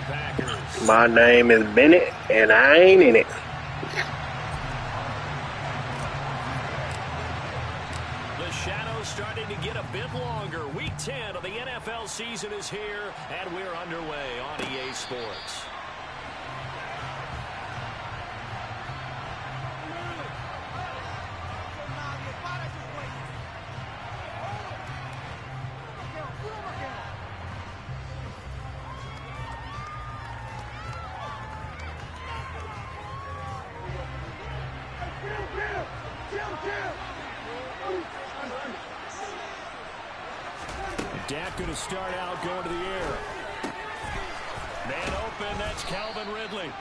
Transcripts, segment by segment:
Packers. My name is Bennett, and I ain't in it. The shadow's starting to get a bit longer. Week 10 of the NFL season is here, and we're underway on EA Sports. Dak going to start out going to the air. Man open, that's Calvin Ridley.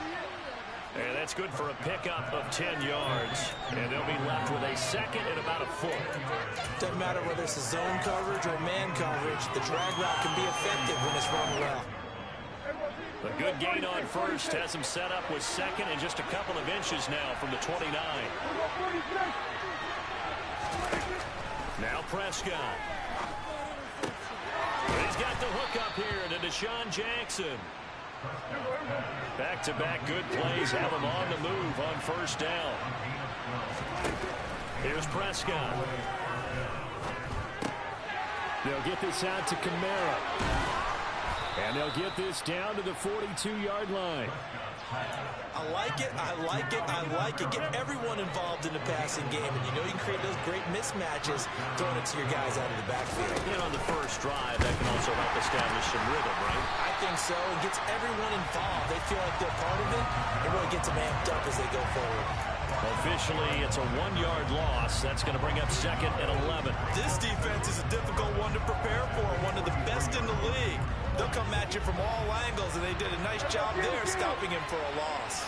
And that's good for a pickup of 10 yards. And they'll be left with a second and about a foot. Doesn't matter whether it's a zone coverage or man coverage, the drag route can be effective when it's run well. A good gain on first has him set up with second and just a couple of inches now from the 29. Now Prescott. He's got the hook up here to Deshaun Jackson. Back-to-back good plays have him on the move on first down. Here's Prescott. They'll get this out to Kamara. And they'll get this down to the 42-yard line. I like it, I like it, I like it. Get everyone involved in the passing game, and you know you can create those great mismatches throwing it to your guys out of the backfield. And on the first drive, that can also help establish some rhythm, right? I think so. It gets everyone involved. They feel like they're part of it. It really gets them amped up as they go forward. Officially, it's a 1-yard loss. That's going to bring up second and 11. This defense is a difficult one to prepare for, one of the best in the league. They'll come at you from all angles, and they did a nice job there stopping him for a loss.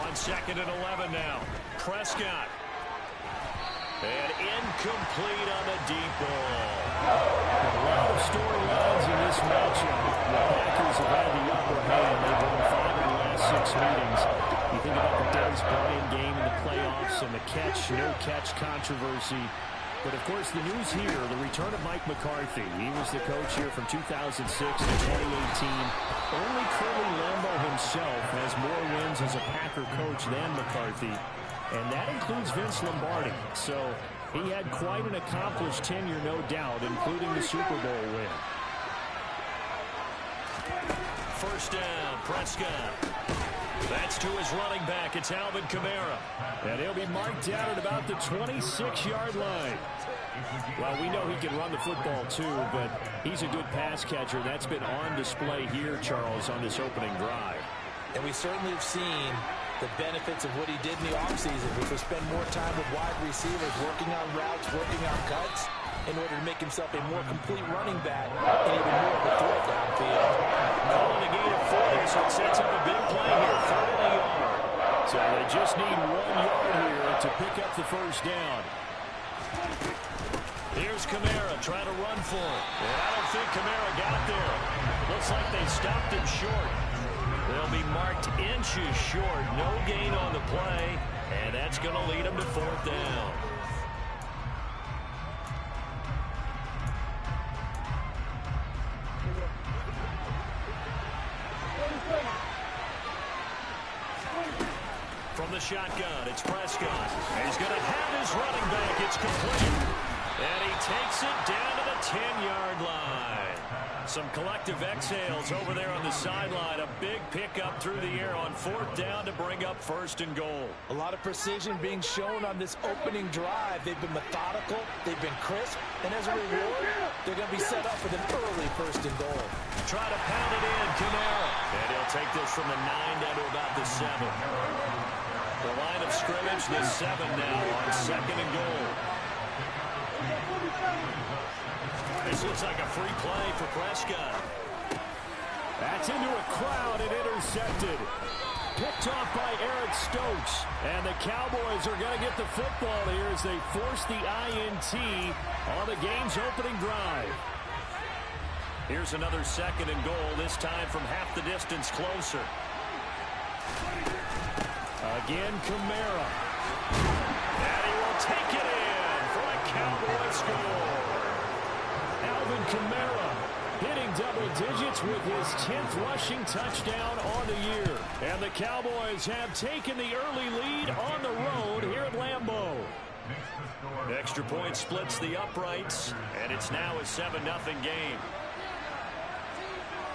On second and 11 now. Prescott. And incomplete on the deep ball. A lot of storylines in this matchup. The Packers have had the upper hand. They've won 5 in the last 6 meetings. You think about the Dez Bryant game in the playoffs and the catch, no catch controversy. But, of course, the news here, the return of Mike McCarthy. He was the coach here from 2006 to 2018. Only Curly Lambeau himself has more wins as a Packer coach than McCarthy, and that includes Vince Lombardi. So he had quite an accomplished tenure, no doubt, including the Super Bowl win. First down, Prescott. That's to his running back. It's Alvin Kamara. And he'll be marked down at about the 26-yard line. Well, we know he can run the football, too, but he's a good pass catcher. That's been on display here, Charles, on this opening drive. And we certainly have seen the benefits of what he did in the offseason, which was spend more time with wide receivers, working on routes, working on cuts, in order to make himself a more complete running back and even more of a threat downfield. Calling a gain of 40, so it sets up a big play here, 30 yard. So they just need 1 yard here to pick up the first down. Here's Kamara trying to run for it. And I don't think Kamara got there. Looks like they stopped him short. They'll be marked inches short. No gain on the play. And that's going to lead them to fourth down. From the shotgun, it's Prescott. And he's going to have his running back. It's complete. And he takes it down to the 10-yard line. Some collective exhales over there on the sideline. A big pickup through the air on fourth down to bring up first and goal. A lot of precision being shown on this opening drive. They've been methodical. They've been crisp. And as a reward, they're going to be set up with an early first and goal. Try to pound it in, Kamara. And he'll take this from the 9 down to about the 7. The line of scrimmage, the 7 now on second and goal. This looks like a free play for Prescott. That's into a crowd and intercepted. Picked off by Eric Stokes. And the Cowboys are going to get the football here as they force the INT on the game's opening drive. Here's another second and goal, this time from half the distance closer. Again, Kamara. And he will take it in for a Cowboy score. Alvin Kamara. hitting double digits with his 10th rushing touchdown on the year. And the Cowboys have taken the early lead on the road here at Lambeau. Extra point splits the uprights, and it's now a 7-0 game.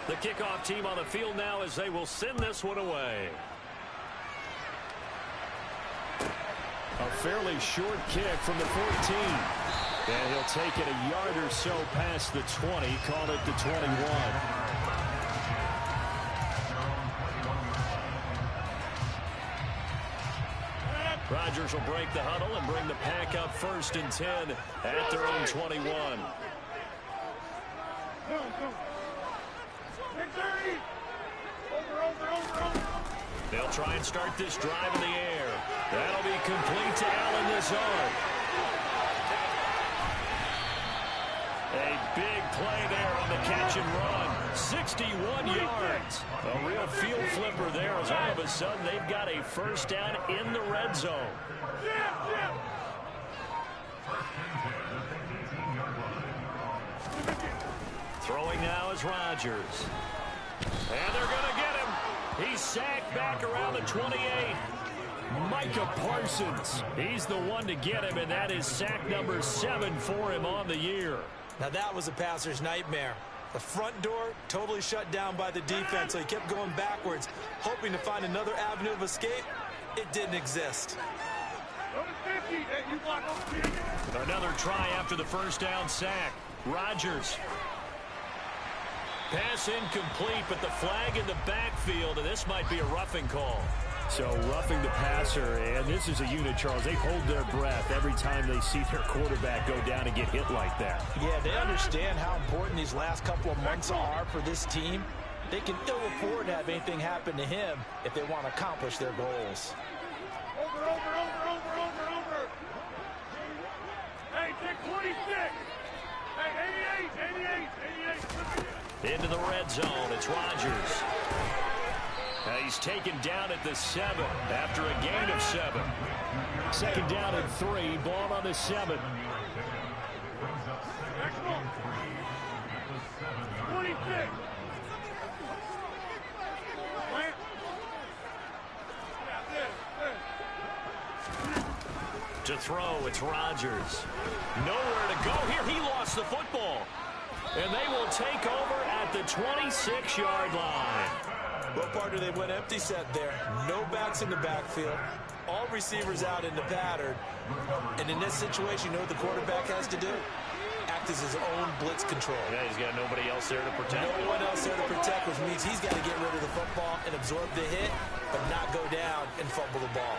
The kickoff team on the field now as they will send this one away. A fairly short kick from the 14. And he'll take it a yard or so past the 20, call it the 21. Rodgers will break the huddle and bring the pack up 1st and 10 at their own 21. They'll try and start this drive in the air. That'll be complete to Allen Lazard. A big play there on the catch and run. 61 yards. A real field flipper there as all of a sudden they've got a first down in the red zone. Throwing now is Rodgers. And they're going to get him. He's sacked back around the 28. Micah Parsons. He's the one to get him, and that is sack number 7 for him on the year. Now that was a passer's nightmare. The front door totally shut down by the defense, so he kept going backwards, hoping to find another avenue of escape. It didn't exist. Another try after the first down sack. Rodgers. Pass incomplete, but the flag in the backfield, and this might be a roughing call. So roughing the passer, and this is a unit, Charles. They hold their breath every time they see their quarterback go down and get hit like that. Yeah, they understand how important these last couple of months are for this team. They can ill afford to have anything happen to him if they want to accomplish their goals. Over. Hey, take 26. Hey, 88. Into the red zone, it's Rodgers. He's taken down at the 7 after a gain of 7. Second down and 3, ball on the 7. 26. To throw, it's Rodgers. Nowhere to go here. He lost the football. And they will take over at the 26-yard line. What part do they went empty set there? No backs in the backfield. All receivers out in the pattern. And in this situation, you know what the quarterback has to do? Act as his own blitz control. Yeah, he's got nobody else there to protect. No one else there to protect, which means he's got to get rid of the football and absorb the hit, but not go down and fumble the ball.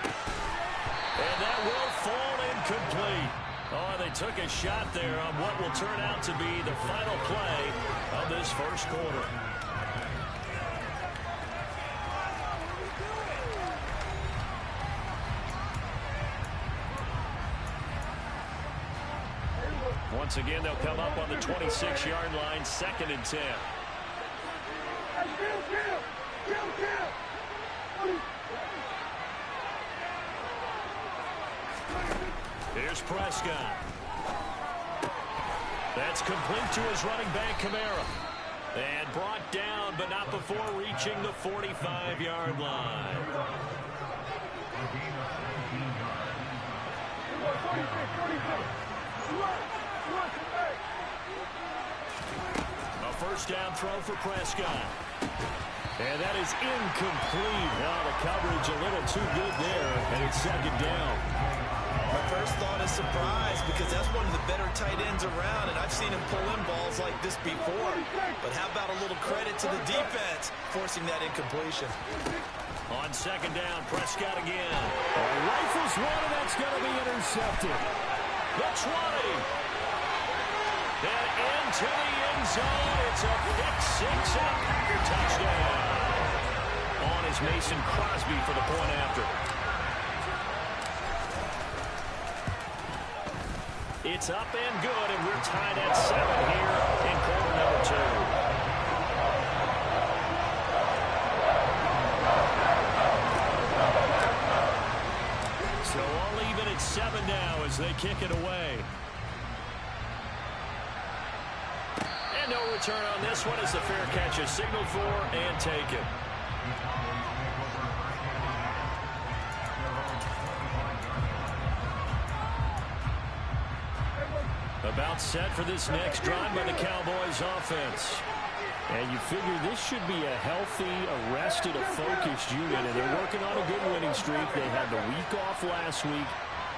And that will fall incomplete. Oh, they took a shot there on what will turn out to be the final play of this first quarter. Once again, they'll come up on the 26-yard line, 2nd and 10. Here's Prescott. That's complete to his running back, Kamara. And brought down, but not before reaching the 45-yard line. A first down throw for Prescott. And that is incomplete. Now the coverage a little too good there, and it's 2nd down. My first thought is surprise, because that's one of the better tight ends around, and I've seen him pull in balls like this before. But how about a little credit to the defense forcing that incompletion? On 2nd down, Prescott again. Rifles one, and that's going to be intercepted. The 20. And into the end zone. It's a pick-6 and a Packer touchdown. On is Mason Crosby for the point after. It's up and good, and we're tied at 7 here in quarter number 2. So all even at 7 now as they kick it away. return on this one as the fair catch is signaled for and taken. About set for this next drive by the Cowboys offense. And you figure this should be a healthy, arrested, a focused unit, and they're working on a good winning streak. They had the week off last week.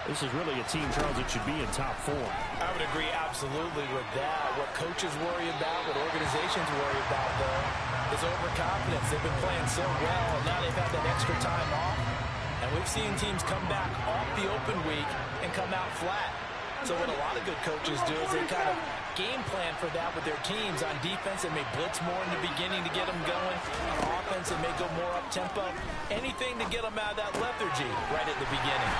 This is really a team, Charles, that should be in top form. I would agree absolutely with that. What coaches worry about, what organizations worry about, though, is overconfidence. They've been playing so well, and now they've had that extra time off. And we've seen teams come back off the open week and come out flat. So what a lot of good coaches do is they kind of game plan for that with their teams. On defense, they may blitz more in the beginning to get them going. On offense, they may go more up-tempo. Anything to get them out of that lethargy right at the beginning.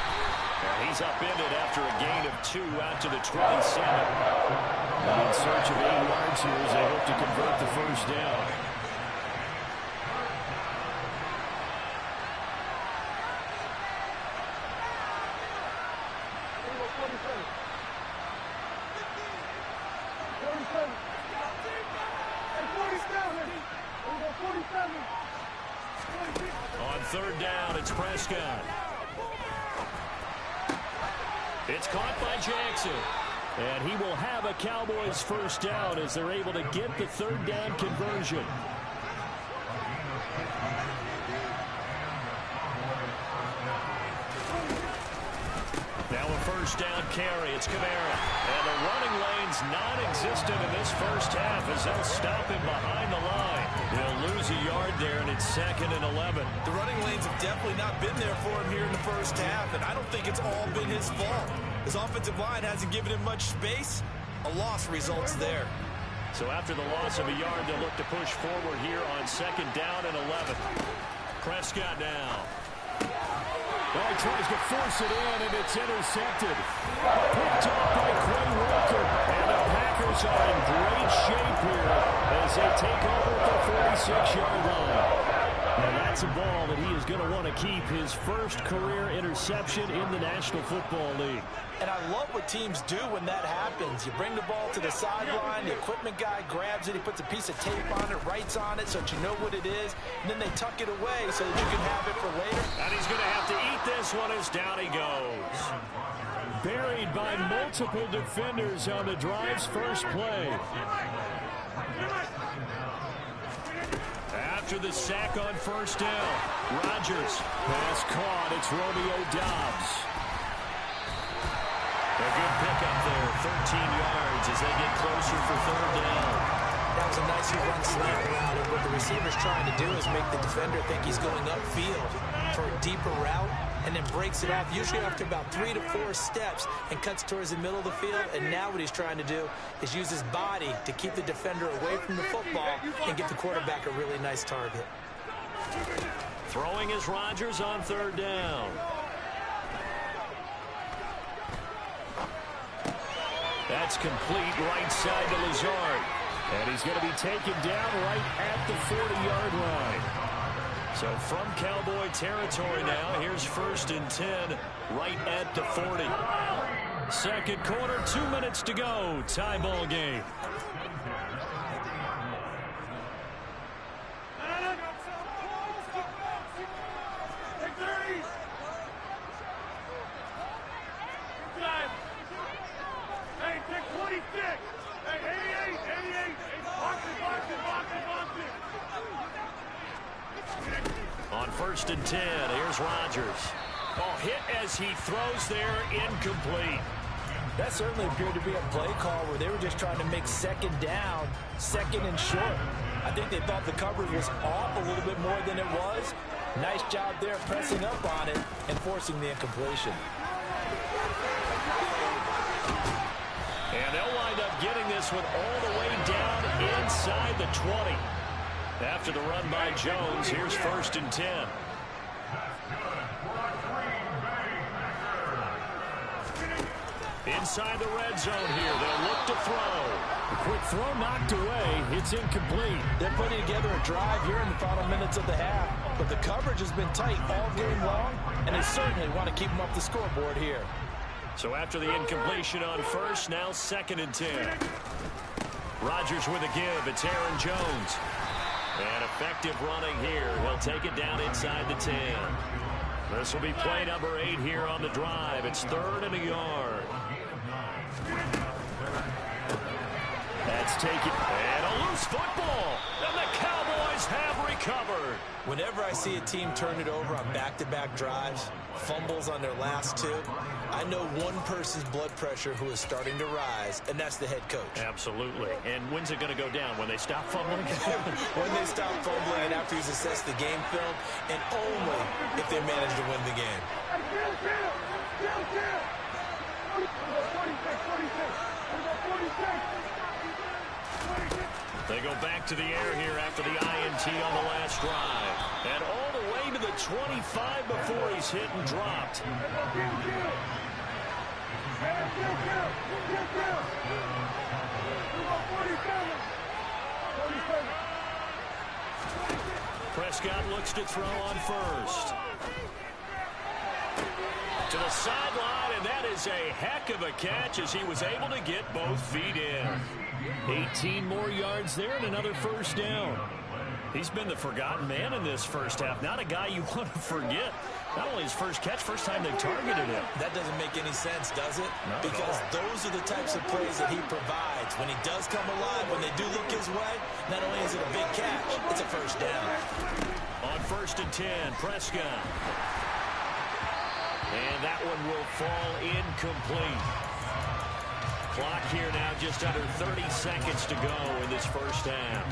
Well, he's upended after a gain of 2 out to the 27. And in search of 8 yards here as they hope to convert the first down. On third down, it's Prescott. It's caught by Jackson. And he will have a Cowboys first down as they're able to get the third down conversion. Now a first down carry. It's Kamara. And the running lane's non-existent in this first half as they'll stop him behind the line. He'll lose a yard there, and it's 2nd and 11. The running lanes have definitely not been there for him here in the first half, and I don't think it's all been his fault. His offensive line hasn't given him much space. A loss results there. So after the loss of a yard, they'll look to push forward here on 2nd down and 11. Prescott now. Well, he tries to force it in, and it's intercepted. Picked off by Quay Walker. And the Packers are in great shape here as they take over at the 46-yard line. And that's a ball that he is going to want to keep, his first career interception in the National Football League. And I love what teams do when that happens. You bring the ball to the sideline, the equipment guy grabs it, he puts a piece of tape on it, writes on it so that you know what it is, and then they tuck it away so that you can have it for later. And he's going to have to eat this one as down he goes. Buried by multiple defenders on the drive's first play. After the sack on first down, Rodgers. Pass caught. It's Romeo Doubs. A good pickup there, 13 yards as they get closer for third down. That was a nicely run slant route, and what the receiver's trying to do is make the defender think he's going upfield for a deeper route, and then breaks it off, usually after about 3 to 4 steps, and cuts towards the middle of the field. And now what he's trying to do is use his body to keep the defender away from the football and get the quarterback a really nice target. Throwing is Rodgers on third down. That's complete right side to Lazard. And he's going to be taken down right at the 40-yard line. So from Cowboy territory now, here's 1st and 10 right at the 40. Second quarter, 2 minutes to go. Tie ball game. Hey, take 26. Hey, 88. Box it. On 1st and 10, here's Rodgers. Oh, hit as he throws there, incomplete. That certainly appeared to be a play call where they were just trying to make second down, second and short. I think they thought the coverage was off a little bit more than it was. Nice job there pressing up on it and forcing the incompletion. And they'll wind up getting this one all the way down inside the 20. After the run by Jones, here's 1st and 10. Inside the red zone here, they'll look to throw. A quick throw knocked away. It's incomplete. They're putting together a drive here in the final minutes of the half, but the coverage has been tight all game long, and they certainly want to keep them up the scoreboard here. So after the incompletion on first, now 2nd and 10. Rodgers with a give. It's Aaron Jones. And effective running here. He'll take it down inside the 10. This will be play number 8 here on the drive. It's 3rd and a yard. That's taken. And a loose football. And the Cowboys have recovered. Whenever I see a team turn it over on back-to-back drives, fumbles on their last 2, I know one person's blood pressure who is starting to rise, and that's the head coach. Absolutely. And when's it going to go down? When they stop fumbling? When they stop fumbling and after he's assessed the game film, and only if they manage to win the game. They go back to the air here after the INT on the last drive. And all the way to the 25 before he's hit and dropped. Prescott looks to throw on first. To the sideline, and that is a heck of a catch as he was able to get both feet in. 18 more yards there and another first down. He's been the forgotten man in this first half. Not a guy you want to forget. Not only his first catch, first time they targeted him. That doesn't make any sense, does it? Not because those are the types of plays that he provides. When he does come alive, when they do look his way, not only is it a big catch, it's a first down. On 1st and 10, Prescott. And that one will fall incomplete. Clock here now just under 30 seconds to go in this first half.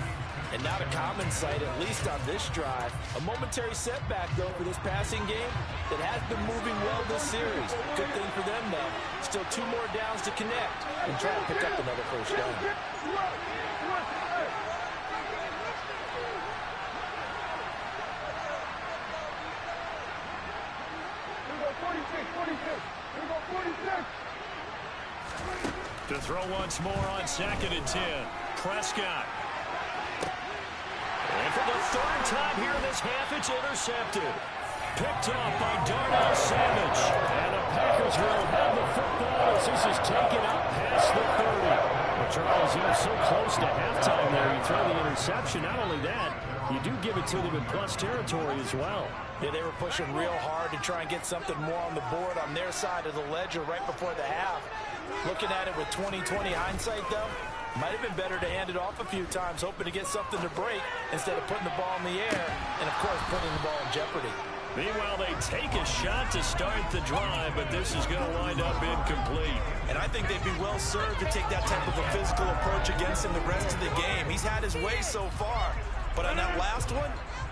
And not a common sight, at least on this drive. A momentary setback, though, for this passing game that has been moving well this series. Good thing for them, though. Still 2 more downs to connect and try to pick up another first down. To throw once more on 2nd and 10. Prescott. And for the 3rd time here in this half, it's intercepted. Picked off by Darnell Savage. And the Packers will have the football as this is taken out past the 30. Well, Charles, you were so close to halftime there. You throw the interception. Not only that, you do give it to them in plus territory as well. Yeah, they were pushing real hard to try and get something more on the board on their side of the ledger right before the half. Looking at it with 20/20 hindsight, though, might have been better to hand it off a few times, hoping to get something to break instead of putting the ball in the air and, of course, putting the ball in jeopardy. Meanwhile, they take a shot to start the drive, but this is going to wind up incomplete. And I think they'd be well served to take that type of a physical approach against him the rest of the game. He's had his way so far, but on that last one,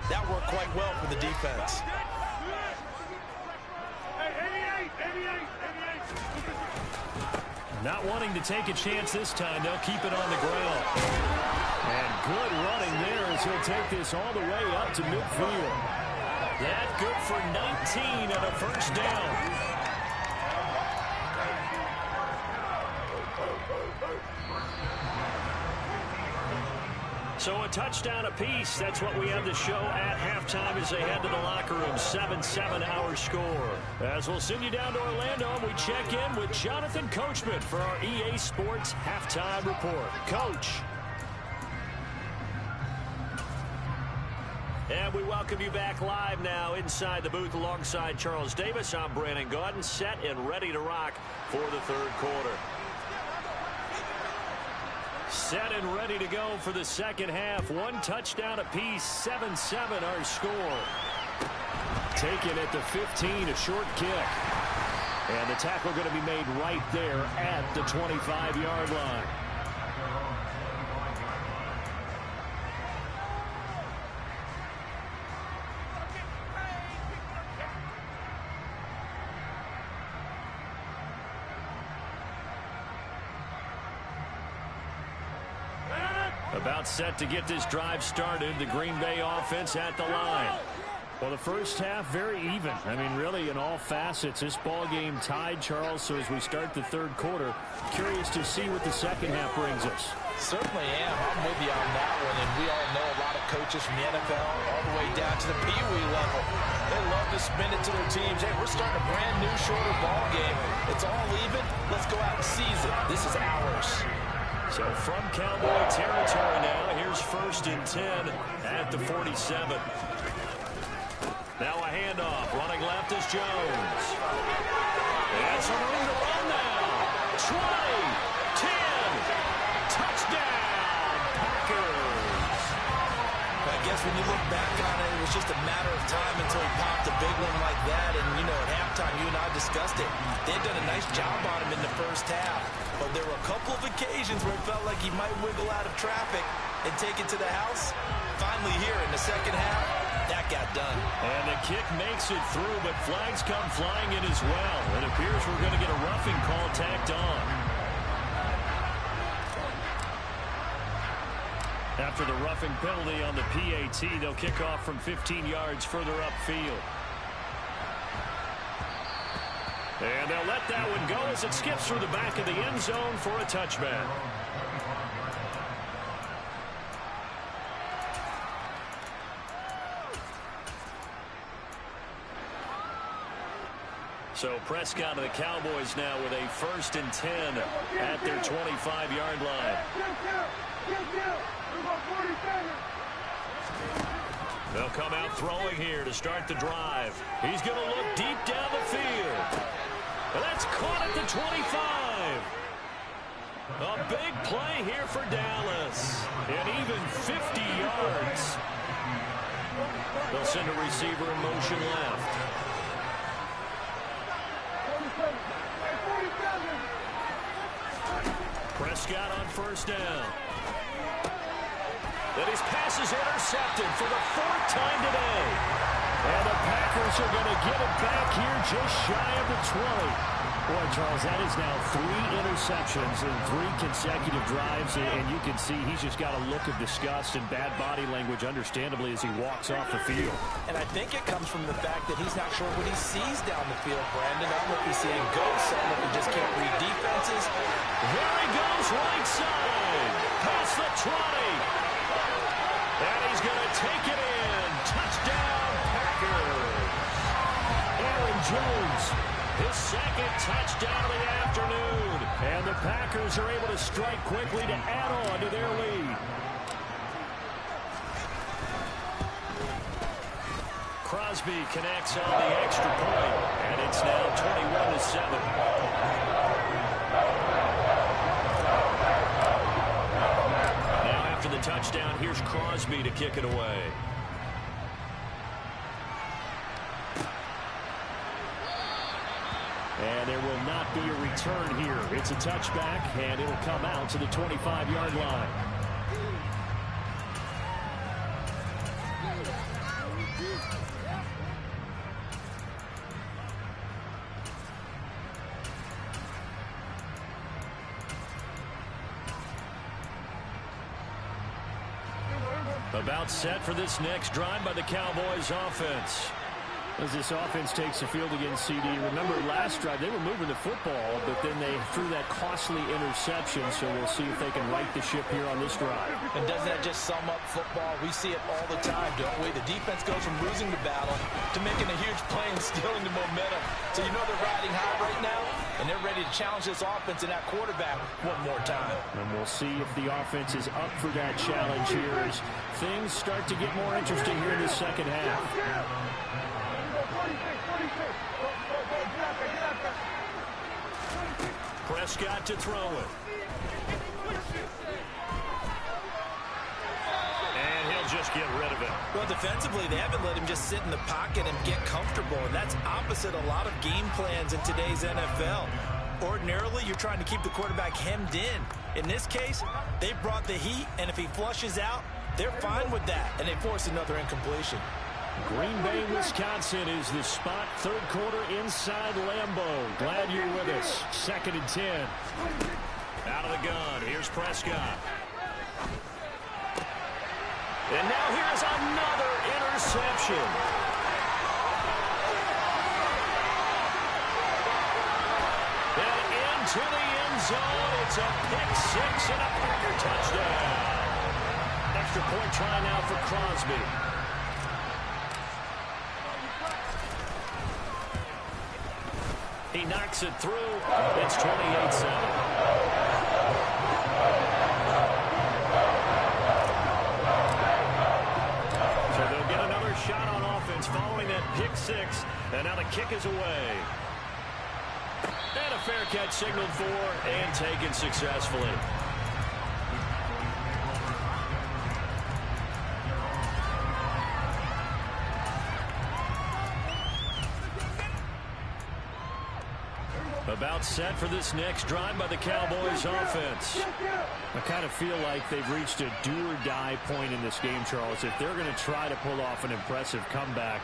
that worked quite well for the defense. Not wanting to take a chance this time, they'll keep it on the ground. And good running there as he'll take this all the way up to midfield. That good for 19 and a first down. So a touchdown apiece. That's what we have to show at halftime as they head to the locker room. 7-7 our score. As we'll send you down to Orlando, and we check in with Jonathan Coachman for our EA Sports Halftime Report. Coach. And we welcome you back live now inside the booth alongside Charles Davis. I'm Brandon Gaudin, set and ready to rock for the 3rd quarter. Set and ready to go for the 2nd half. 1 touchdown apiece, 7-7 our score. Taken at the 15, a short kick. And the tackle going to be made right there at the 25-yard line. About set to get this drive started. The Green Bay offense at the line. Well, the first half, very even. I mean, really, in all facets, this ball game tied, Charles. So as we start the 3rd quarter, curious to see what the 2nd half brings us. Certainly am. I'm with you on that one. And we all know a lot of coaches from the NFL all the way down to the Pee Wee level. They love to spin it to their teams. Hey, we're starting a brand new, shorter ball game. It's all even. Let's go out and seize it. This is ours. So from Cowboy territory now, here's 1st and 10 at the 47. Now a handoff. Running left is Jones. And some room to run now. 20, 10, touchdown, Packers. I guess when you look back on it, it was just a matter of time until he popped a big one like that. And, you know, at halftime, you and I discussed it. They had done a nice job on him in the first half. But there were a couple of occasions where it felt like he might wiggle out of traffic and take it to the house. Finally here in the second half, that got done. And the kick makes it through, but flags come flying in as well. It appears we're going to get a roughing call tacked on. After the roughing penalty on the PAT, they'll kick off from 15 yards further upfield. And they'll let that one go as it skips through the back of the end zone for a touchback. So Prescott of the Cowboys now with a 1st and 10 at their 25-yard line. They'll come out throwing here to start the drive. He's going to look deep down the field. And that's caught at the 25. A big play here for Dallas. And even 50 yards. They'll send a receiver in motion left. Prescott on 1st down. Then his pass is intercepted for the 4th time today. And the Packers are going to get it back here just shy of the 20. Boy, Charles, that is now 3 interceptions in 3 consecutive drives, and you can see he's just got a look of disgust and bad body language, understandably, as he walks off the field. And I think it comes from the fact that he's not sure what he sees down the field, Brandon. I don't know if he's seeing ghosts. I don't know if he just can't read defenses. Here he goes right side. Past the 20. And he's going to take it in. Touchdown, Packers. Aaron Jones, his 2nd touchdown of the afternoon. And the Packers are able to strike quickly to add on to their lead. Crosby connects on the extra point, and it's now 21-7. Now after the touchdown, here's Crosby to kick it away. And there will not be a return here. It's a touchback, and it'll come out to the 25-yard line. About set for this next drive by the Cowboys offense. As this offense takes the field against CD, remember last drive they were moving the football, but then they threw that costly interception, so we'll see if they can right the ship here on this drive. And doesn't that just sum up football? We see it all the time, don't we? The defense goes from losing the battle to making a huge play and stealing the momentum. So you know they're riding high right now, and they're ready to challenge this offense and that quarterback one more time. And we'll see if the offense is up for that challenge here as things start to get more interesting here in the second half. Prescott to throw it. And he'll just get rid of it. Well, defensively, they haven't let him just sit in the pocket and get comfortable, and that's opposite a lot of game plans in today's NFL. Ordinarily, you're trying to keep the quarterback hemmed in. In this case, they brought the heat, and if he flushes out, they're fine with that, and they force another incompletion. Green Bay, Wisconsin is the spot. 3rd quarter inside Lambeau. Glad you're with us. 2nd and 10. Out of the gun. Here's Prescott. And now here's another interception. And into the end zone. It's a pick-6 and a Packer touchdown. Extra point try now for Crosby. He knocks it through. It's 28-7. kick is away. And a fair catch signaled for and taken successfully. About set for this next drive by the Cowboys offense. I kind of feel like they've reached a do-or-die point in this game, Charles. If they're going to try to pull off an impressive comeback,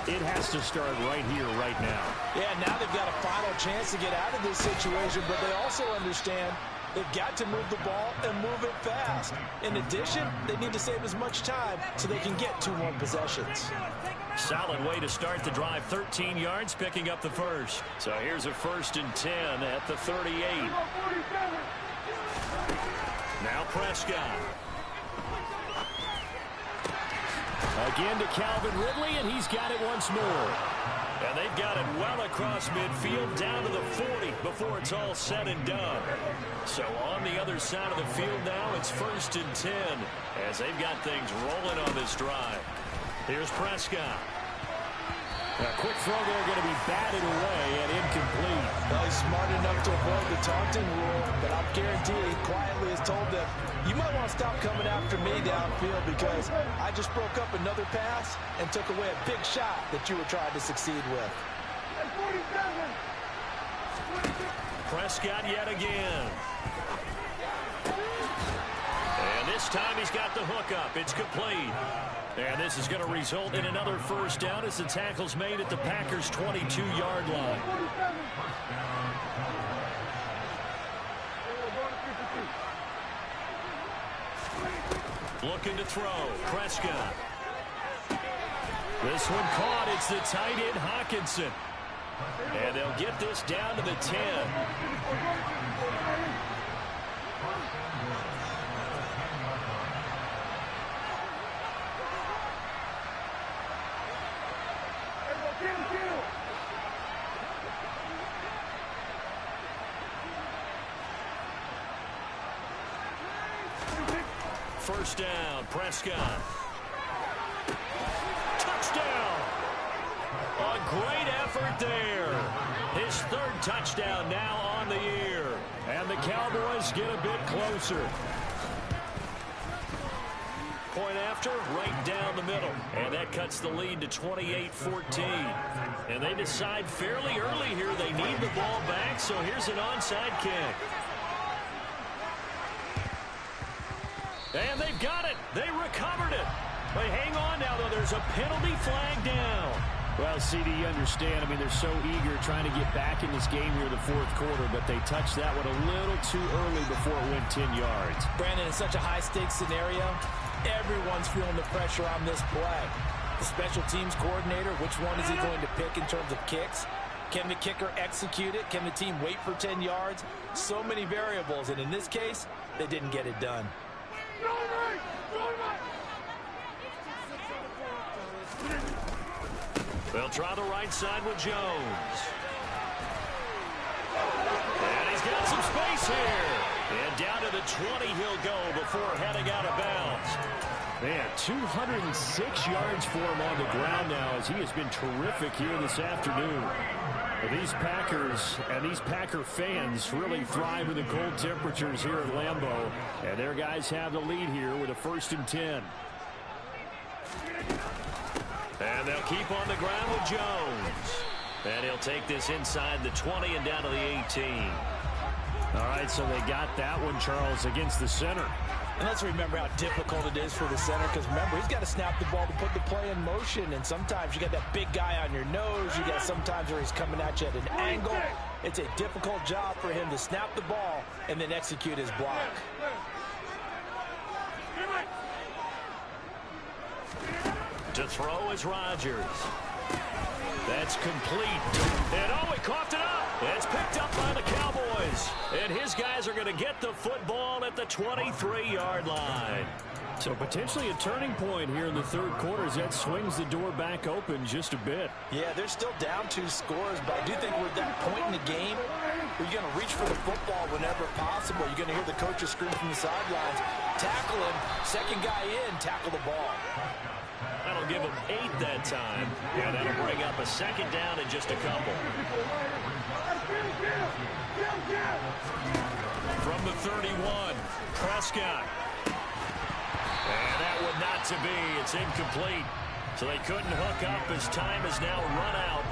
it has to start right here, right now. Yeah, now they've got a final chance to get out of this situation, but they also understand they've got to move the ball and move it fast. In addition, they need to save as much time so they can get 2 more possessions. Solid way to start the drive. 13 yards, picking up the first. So here's a 1st and 10 at the 38. Now Prescott. Again to Calvin Ridley, and he's got it once more. And they've got it well across midfield, down to the 40 before it's all said and done. So on the other side of the field now, it's 1st and 10 as they've got things rolling on this drive. Here's Prescott. A quick throw there going to be batted away and incomplete. Well, he's smart enough to avoid the taunting rule, but I'll guarantee he quietly has told them, you might want to stop coming after me downfield because I just broke up another pass and took away a big shot that you were trying to succeed with. Prescott yet again. And this time he's got the hook up. It's complete. And this is going to result in another 1st down as the tackle's made at the Packers' 22-yard line. Looking to throw. Prescott. This one caught. It's the tight end, Hawkinson. And they'll get this down to the 10. First down, Prescott. Touchdown! A great effort there. His 3rd touchdown now on the year. And the Cowboys get a bit closer. Point after, right down the middle. And that cuts the lead to 28-14. And they decide fairly early here they need the ball back, so here's an onside kick. And they've got it. They recovered it. But hang on now, though. There's a penalty flag down. Well, CD, you understand. I mean, they're so eager trying to get back in this game here in the 4th quarter, but they touched that one a little too early before it went 10 yards. Brandon, in such a high-stakes scenario, everyone's feeling the pressure on this play. The special teams coordinator, which one is he going to pick in terms of kicks? Can the kicker execute it? Can the team wait for 10 yards? So many variables, and in this case, they didn't get it done. They'll try the right side with Jones. And he's got some space here. And down to the 20 he'll go before heading out of bounds. Man, 206 yards for him on the ground now as he has been terrific here this afternoon. These Packers and these Packer fans really thrive in the cold temperatures here at Lambeau. And their guys have the lead here with a 1st and 10. And they'll keep on the ground with Jones. And he'll take this inside the 20 and down to the 18. All right, so they got that one, Charles, against the center. And let's remember how difficult it is for the center, because remember, he's got to snap the ball to put the play in motion, and sometimes you got that big guy on your nose. You got sometimes where he's coming at you at an angle. It's a difficult job for him to snap the ball and then execute his block. To throw is Rodgers. That's complete. And oh, he coughed it up. It's picked up by the Cowboys. And his guys are going to get the football at the 23-yard line. So potentially a turning point here in the 3rd quarter as that swings the door back open just a bit. Yeah, they're still down 2 scores, but I do think we're at that point in the game You're going to reach for the football whenever possible. You're going to hear the coaches scream from the sidelines. Tackle him. Second guy in, tackle the ball. That'll give him 8 that time. And that'll bring up a second down in just a couple. From the 31, Prescott. And that would not to be. It's incomplete. So they couldn't hook up as time has now run out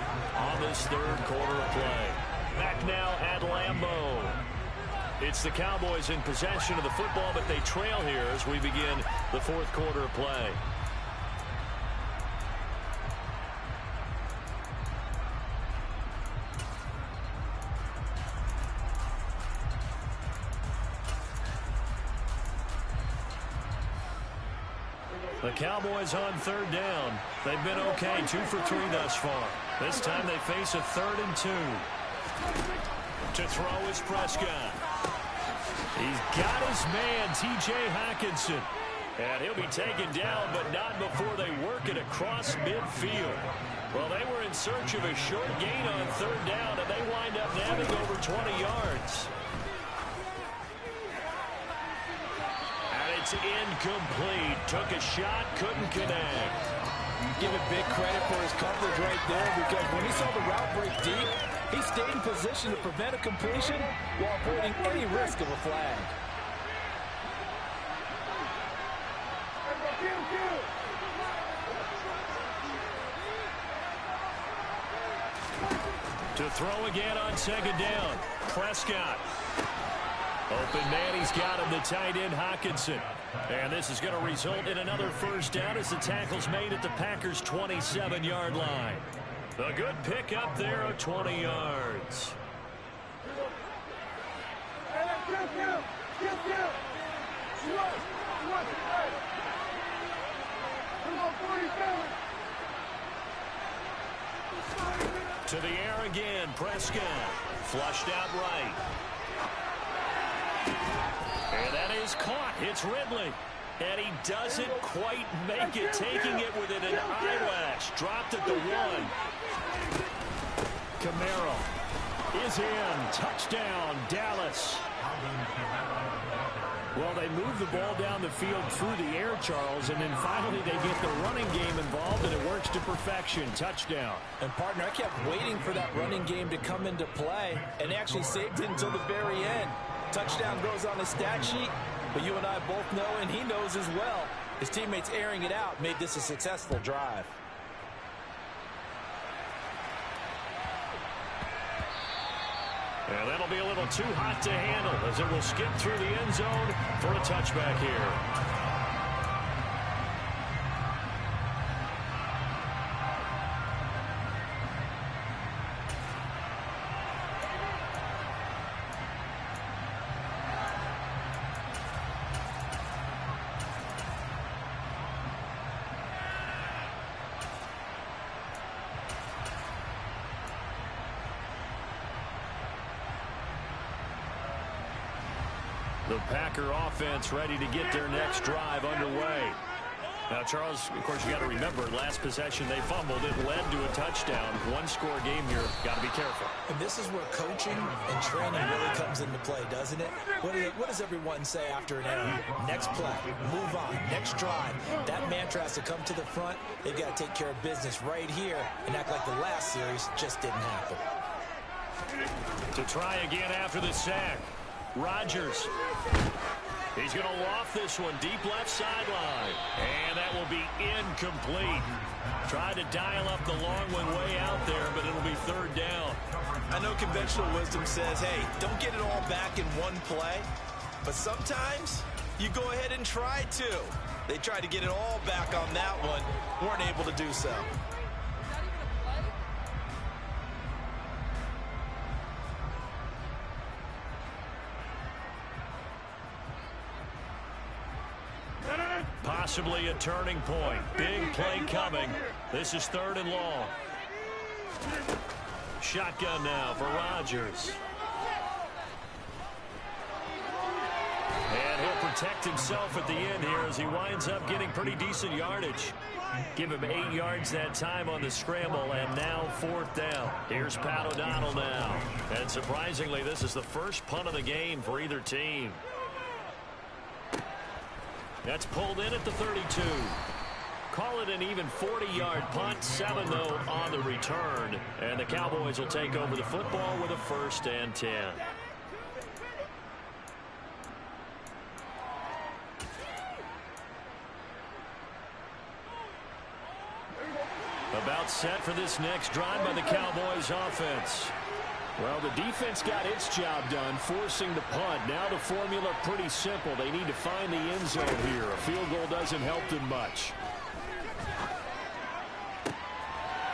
on this third quarter of play. Back now at Lambeau. It's the Cowboys in possession of the football, but they trail here as we begin the fourth quarter of play. The Cowboys on third down. They've been okay, 2 for 3 thus far. This time they face a 3rd and 2. To throw is Prescott. He's got his man, T.J. Hockenson. And he'll be taken down, but not before they work it across midfield. Well, they were in search of a short gain on third down, and they wind up nabbing over 20 yards. It's incomplete. Took a shot, couldn't connect. Give it big credit for his coverage right there, because when he saw the route break deep, he stayed in position to prevent a completion while avoiding any risk of a flag. To throw again on second down. Prescott. Open man, he's got him, the tight end Hockenson. And this is going to result in another first down as the tackle's made at the Packers' 27-yard line. A good pick up there of 20 yards. To the air again, Prescott. Flushed out right. And that is caught. It's Ridley. And he doesn't quite make it, taking it within an eyelash. Dropped at the 1. Camaro is in. Touchdown, Dallas. Well, they move the ball down the field through the air, Charles, and then finally they get the running game involved, and it works to perfection. Touchdown. And, partner, I kept waiting for that running game to come into play, and actually saved it until the very end. Touchdown goes on the stat sheet, but you and I both know, and he knows as well, his teammates airing it out made this a successful drive. And that'll be a little too hot to handle as it will skip through the end zone for a touchback here. The Packer offense ready to get their next drive underway. Now, Charles, of course, you got to remember, last possession they fumbled. It led to a touchdown. One-score game here. Got to be careful. And this is where coaching and training really comes into play, doesn't it? What does everyone say after an error? Next play, move on, next drive. That mantra has to come to the front. They've got to take care of business right here and act like the last series just didn't happen. To try again after the sack. Rodgers. He's going to loft this one deep left sideline. And that will be incomplete. Tried to dial up the long one way out there, but it'll be third down. I know conventional wisdom says, hey, don't get it all back in one play. But sometimes you go ahead and try to. They tried to get it all back on that one. Weren't able to do so. Possibly a turning point. Big play coming. This is third and long. Shotgun now for Rodgers. And he'll protect himself at the end here as he winds up getting pretty decent yardage. Give him 8 yards that time on the scramble, and now 4th down. Here's Pat O'Donnell now. And surprisingly, this is the first punt of the game for either team. That's pulled in at the 32. Call it an even 40-yard punt, 7 though on the return. And the Cowboys will take over the football with a 1st and 10. About set for this next drive by the Cowboys offense. Well, the defense got its job done, forcing the punt. Now the formula pretty simple. They need to find the end zone here. A field goal doesn't help them much.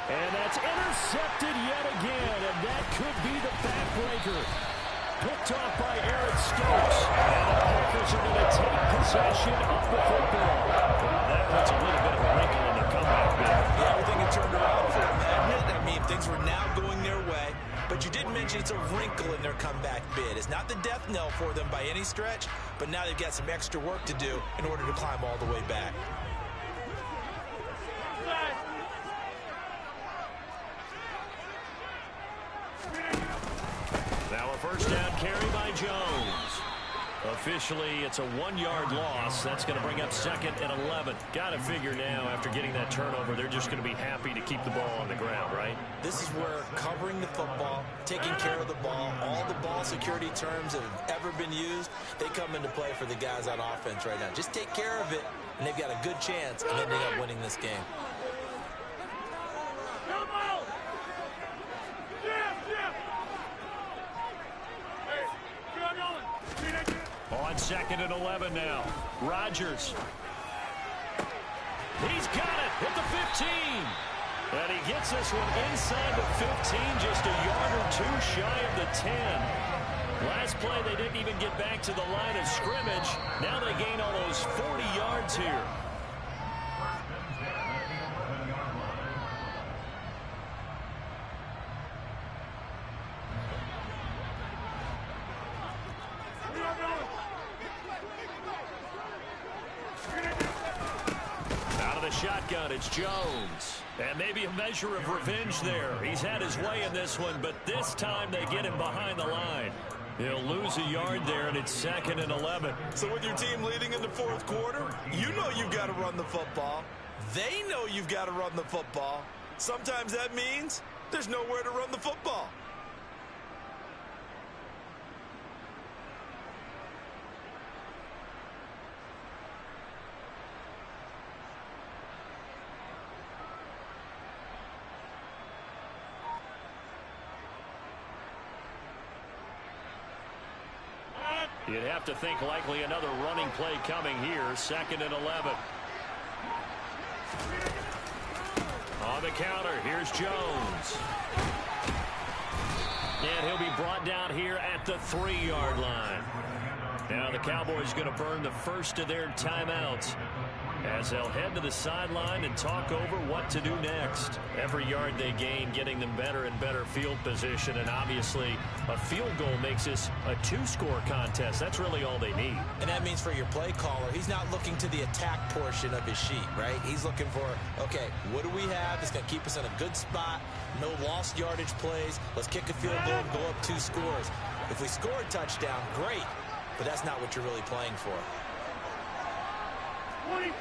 And that's intercepted yet again, and that could be the backbreaker. Picked off by Eric Stokes. And the Packers are going to take possession of the football. Well, that puts a little bit of a wrinkle in the comeback bid. Yeah, everything had turned around for them. I mean, things were now going their way. But you did mention it's a wrinkle in their comeback bid. It's not the death knell for them by any stretch, but now they've got some extra work to do in order to climb all the way back. Now a 1st down carry by Jones. Officially, it's a 1-yard loss. That's going to bring up 2nd and 11. Got to figure now, after getting that turnover, they're just going to be happy to keep the ball on the ground, right? This is where covering the football, taking care of the ball, all the ball security terms that have ever been used, they come into play for the guys on offense right now. Just take care of it, and they've got a good chance of ending up winning this game. On 2nd and 11 now. Rodgers. He's got it at the 15. And he gets this one inside the 15, just a yard or 2 shy of the 10. Last play, they didn't even get back to the line of scrimmage. Now they gain almost 40 yards here. Shotgun, it's Jones. And maybe a measure of revenge there. He's had his way in this one, but this time they get him behind the line. He'll lose a yard there, and it's 2nd and 11. So with your team leading in the 4th quarter, you know you've got to run the football. They know you've got to run the football. Sometimes that means there's nowhere to run the football. You'd have to think likely another running play coming here. 2nd and 11. On the counter, here's Jones. And he'll be brought down here at the 3-yard line. Now the Cowboys going to burn the first of their timeouts as they'll head to the sideline and talk over what to do next. Every yard they gain getting them better and better field position, and obviously a field goal makes this a 2-score contest. That's really all they need. And that means for your play caller, he's not looking to the attack portion of his sheet, right? He's looking for, okay, what do we have that's going to keep us in a good spot? No lost yardage plays. Let's kick a field goal and go up 2 scores. If we score a touchdown, great, but that's not what you're really playing for. 26.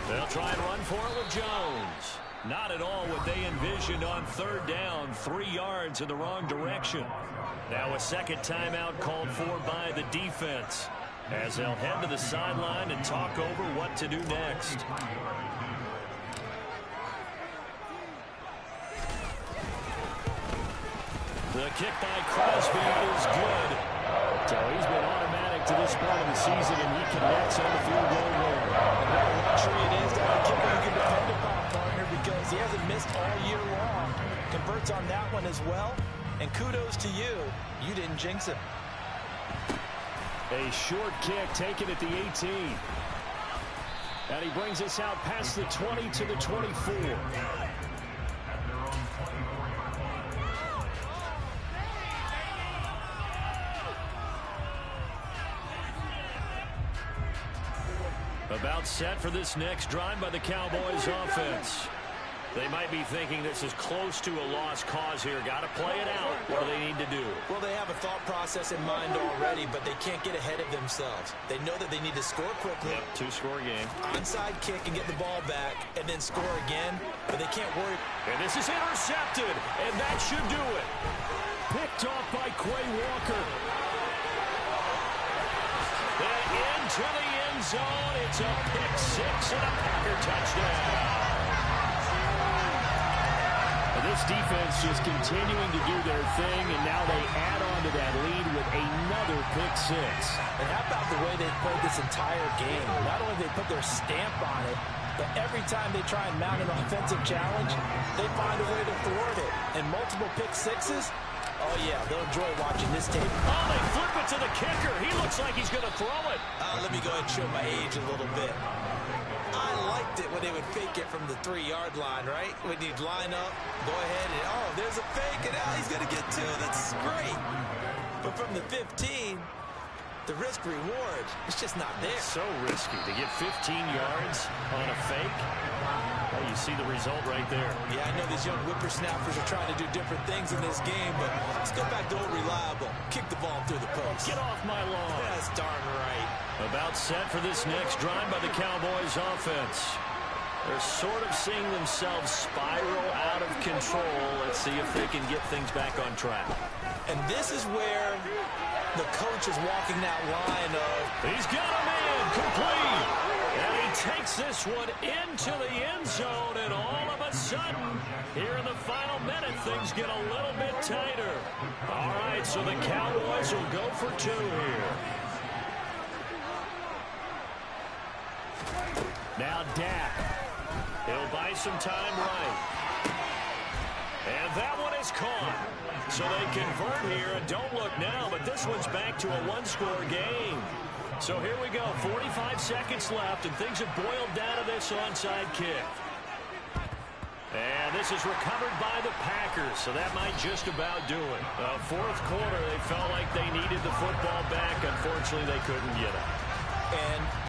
They'll try and run for it with Jones. Not at all what they envisioned on 3rd down, 3 yards in the wrong direction. Now a 2nd timeout called for by the defense as they'll head to the sideline and talk over what to do next. The kick by Crosby is good. So he's been automatic to this part of the season, and he connects on the field goal there. And what a luxury it is to have a kicker you can depend upon, partner, because he hasn't missed all year long. Converts on that one as well. And kudos to you. You didn't jinx him. A short kick taken at the 18. And he brings us out past the 20 to the 24. About set for this next drive by the Cowboys offense. They might be thinking this is close to a lost cause here. Got to play it out. What do they need to do? Well, they have a thought process in mind already, but they can't get ahead of themselves. They know that they need to score quickly. Yep, two-score game. Onside kick and get the ball back, and then score again, but they can't worry. And this is intercepted, and that should do it. Picked off by Quay Walker. And into the end zone. It's a pick six and a Packer touchdown. This defense just continuing to do their thing, and now they add on to that lead with another pick six. And how about the way they played this entire game? Not only they put their stamp on it, but every time they try and mount an offensive challenge, they find a way to thwart it. And multiple pick sixes, oh yeah, they'll enjoy watching this tape. Oh, they flip it to the kicker. He looks like he's going to throw it. Let me go ahead and show my age a little bit. I liked it when they would fake it from the 3-yard line, right? When you'd line up, go ahead, and oh, there's a fake, and now he's going to get two. That's great. But from the 15, the risk-reward, it's just not there. It's so risky to get 15 yards on a fake. Well, you see the result right there. Yeah, I know these young whippersnappers are trying to do different things in this game, but let's go back to old reliable. Kick the ball through the post. Get off my lawn. That's darn right. About set for this next drive by the Cowboys offense. They're sort of seeing themselves spiral out of control. Let's see if they can get things back on track. And this is where the coach is walking that line of... He's got him in, complete. And he takes this one into the end zone, and all of a sudden, here in the final minute, things get a little bit tighter. All right, so the Cowboys will go for two here. Now Dak. He'll buy some time right. And that one is caught. So they convert here, and don't look now, but this one's back to a one-score game. So here we go, 45 seconds left, and things have boiled down to this onside kick. And this is recovered by the Packers, so that might just about do it. Fourth quarter, they felt like they needed the football back. Unfortunately, they couldn't get it. And